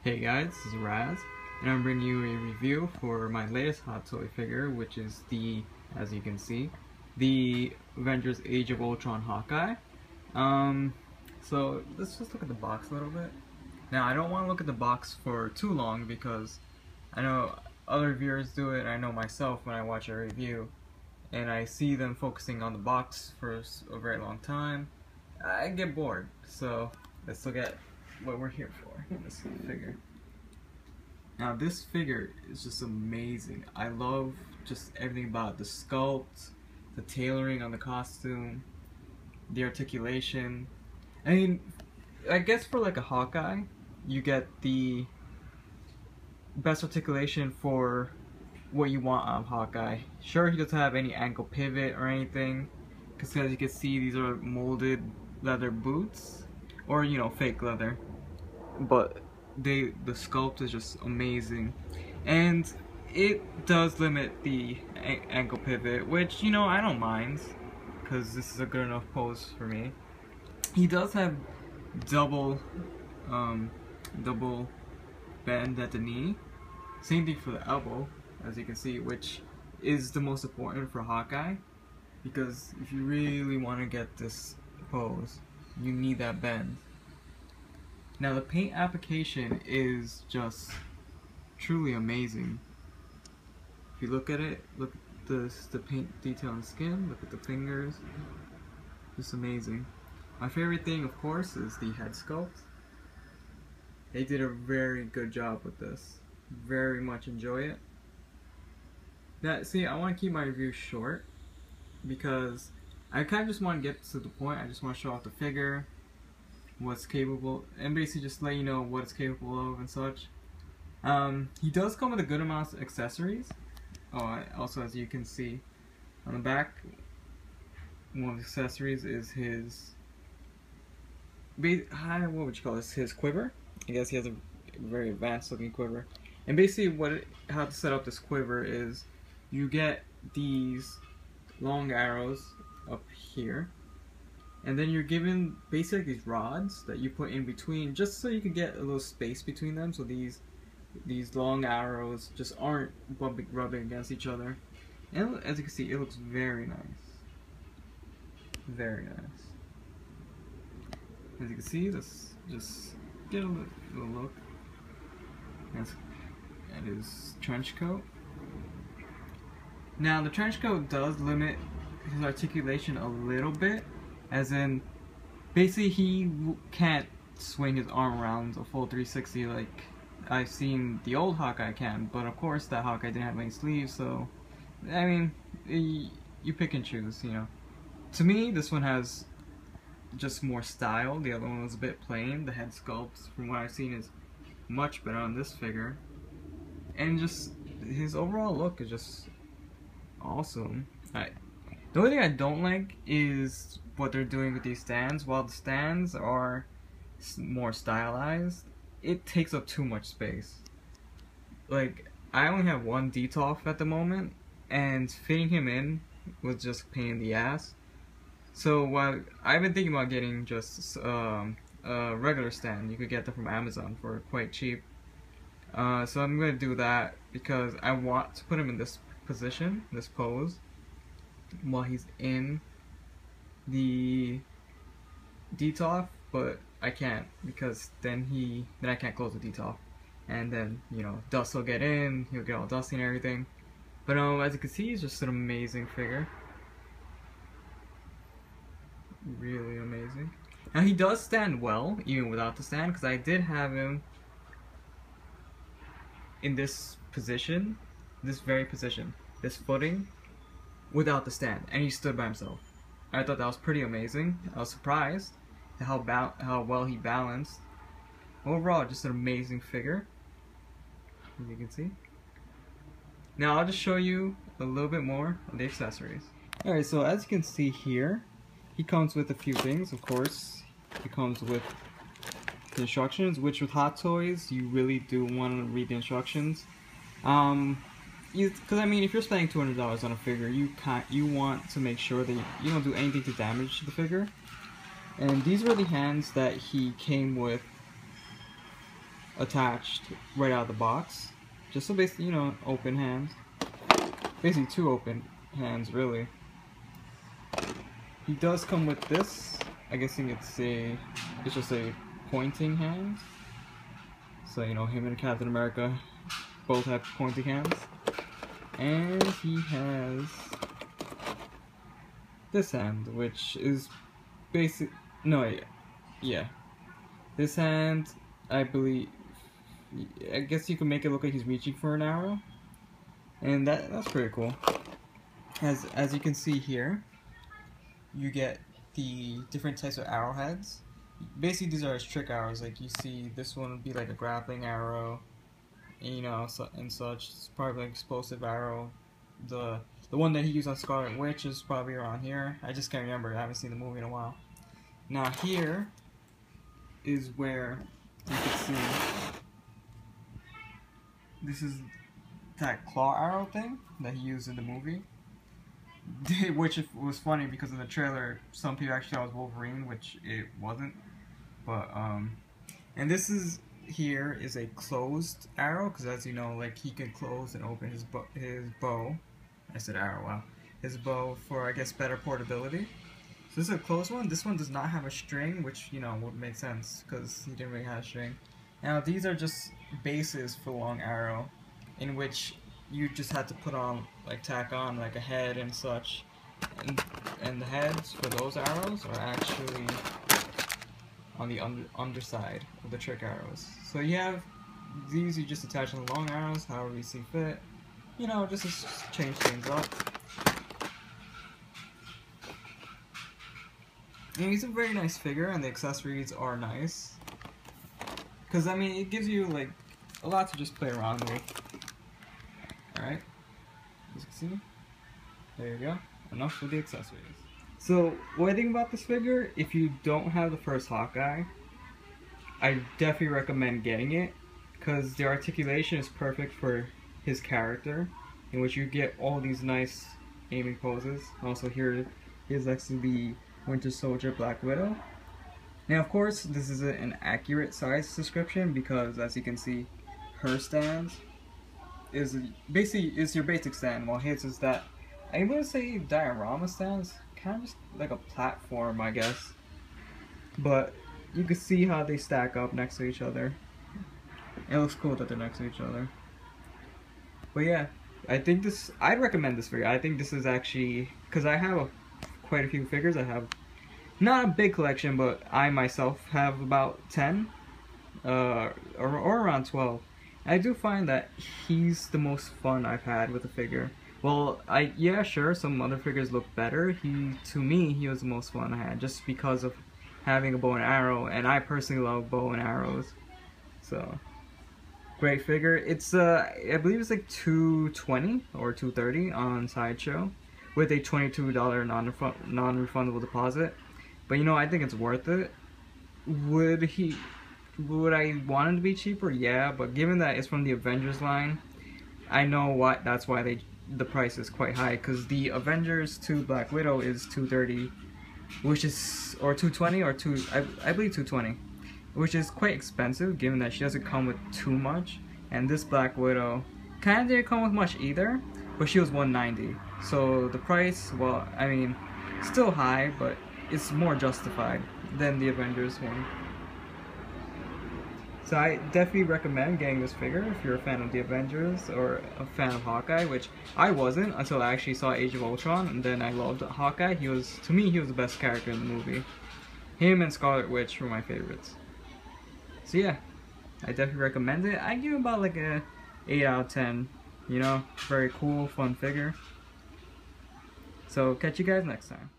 Hey guys, this is Raz, and I'm bringing you a review for my latest Hot Toy figure, which is as you can see, the Avengers Age of Ultron Hawkeye. So let's just look at the box a little bit. Now, I don't want to look at the box for too long because I know other reviewers do it, and I know myself when I watch a review, and I see them focusing on the box for a very long time, I get bored. So let's look at what we're here for, this figure. Now this figure is just amazing. I love just everything about it. The sculpt, the tailoring on the costume, the articulation. I mean, I guess for like a Hawkeye, you get the best articulation for what you want out of Hawkeye. Sure, he doesn't have any ankle pivot or anything, because as you can see, these are molded leather boots, or you know, fake leather. But the sculpt is just amazing, and it does limit the ankle pivot, which, you know, I don't mind because this is a good enough pose for me. He does have double bend at the knee, same thing for the elbow, as you can see, which is the most important for Hawkeye, because if you really want to get this pose, you need that bend. Now the paint application is just truly amazing. If you look at it, look at the paint detail on the skin, look at the fingers, just amazing. My favorite thing, of course, is the head sculpt. They did a very good job with this. Very much enjoy it. Now, see, I want to keep my review short because I kind of just want to get to the point. I just want to show off the figure, what's capable, and basically just let you know what it's capable of and such. He does come with a good amount of accessories. Also, as you can see on the back, one of the accessories is his what would you call this? His quiver. I guess he has a very advanced looking quiver. And basically how to set up this quiver is you get these long arrows up here, and then you're given basically these rods that you put in between, just so you can get a little space between them, so these long arrows just aren't rubbing against each other. And as you can see, it looks very nice. Very nice. As you can see, let's just get a little look at his trench coat. Now the trench coat does limit his articulation a little bit, as in basically he can't swing his arm around a full 360 like I've seen the old Hawkeye can, but of course that Hawkeye didn't have any sleeves, so I mean, you pick and choose, you know. To me, this one has just more style. The other one was a bit plain. The head sculpt, from what I've seen, is much better on this figure, and just his overall look is just awesome. The only thing I don't like is what they're doing with these stands. While the stands are more stylized, it takes up too much space. Like, I only have one DTOF at the moment, and fitting him in was just a pain in the ass. So while I've been thinking about getting just a regular stand, you could get them from Amazon for quite cheap. So I'm going to do that because I want to put him in this position, this pose, while he's in the DTOF, but I can't, because then I can't close the DTOF, and then, you know, dust will get in, he'll get all dusty and everything. But as you can see, he's just an amazing figure. Really amazing. Now he does stand well even without the stand, because I did have him in this position, this very position, this footing, without the stand, and he stood by himself. I thought that was pretty amazing. I was surprised at how well he balanced. Overall, just an amazing figure, as you can see. Now I'll just show you a little bit more of the accessories. Alright, so as you can see here, he comes with a few things, of course. He comes with the instructions, which with Hot Toys, you really do want to read the instructions. Because I mean, if you're spending $200 on a figure, you want to make sure that you don't do anything to damage the figure. And these were the hands that he came with attached right out of the box. Just so basically, you know, open hands. Basically 2 open hands, really. He does come with this. I guess you could say it's just a pointing hand. So, you know, him and Captain America both have pointing hands. And he has this hand, which is basic. No, yeah. This hand, I believe, I guess you can make it look like he's reaching for an arrow, and that's pretty cool. As you can see here, you get the different types of arrowheads. Basically, these are his trick arrows. Like you see, this one would be like a grappling arrow, you know, and such. It's probably like explosive arrow. The one that he used on Scarlet Witch is probably around here. I just can't remember. I haven't seen the movie in a while. Now here is where you can see this is that claw arrow thing that he used in the movie. Which was funny because in the trailer some people actually thought it was Wolverine, which it wasn't. But and this is here is a closed arrow, because as you know, like he can close and open his bow. I said arrow, wow. His bow for, I guess, better portability. So this is a closed one. This one does not have a string, which, you know, would make sense because he didn't really have a string. Now these are just bases for long arrow, in which you just had to put on, like tack on like a head and such, and the heads for those arrows are actually on the underside of the trick arrows. So you have these, you just attach on the long arrows however you see fit, you know, just to change things up. And he's a very nice figure, and the accessories are nice, because I mean it gives you like a lot to just play around with. Alright, as you can see, there you go, enough for the accessories. So, what I think about this figure, if you don't have the first Hawkeye, I definitely recommend getting it, because the articulation is perfect for his character, in which you get all these nice aiming poses. Also here is actually the Winter Soldier Black Widow. Now of course this isn't an accurate size description, because as you can see, her stand is basically your basic stand, while his is that, I wouldn't say diorama stands, kind of just like a platform, I guess. But you can see how they stack up next to each other. It looks cool that they're next to each other. But yeah, I think I'd recommend this figure. I think this is actually, because I have quite a few figures. I have not a big collection, but I myself have about 10 or around 12. I do find that he's the most fun I've had with a figure. Well, yeah, sure, some other figures look better. To me, he was the most fun I had, just because of having a bow and arrow, and I personally love bow and arrows. So, great figure. It's I believe it's like $220 or $230 on Sideshow, with a $22 non-refundable deposit. But you know, I think it's worth it. Would I want it to be cheaper? Yeah, but given that it's from the Avengers line, I know that's why the price is quite high, because the Avengers 2 Black Widow is $230, which is, or $220, or I believe $220, which is quite expensive given that she doesn't come with too much. And this Black Widow kind of didn't come with much either, but she was $190. So the price, well, I mean, still high, but it's more justified than the Avengers one. So I definitely recommend getting this figure if you're a fan of the Avengers or a fan of Hawkeye, which I wasn't until I actually saw Age of Ultron, and then I loved Hawkeye. To me, he was the best character in the movie. Him and Scarlet Witch were my favorites. So yeah, I definitely recommend it. I give it about like a 8 out of 10. You know, very cool, fun figure. So catch you guys next time.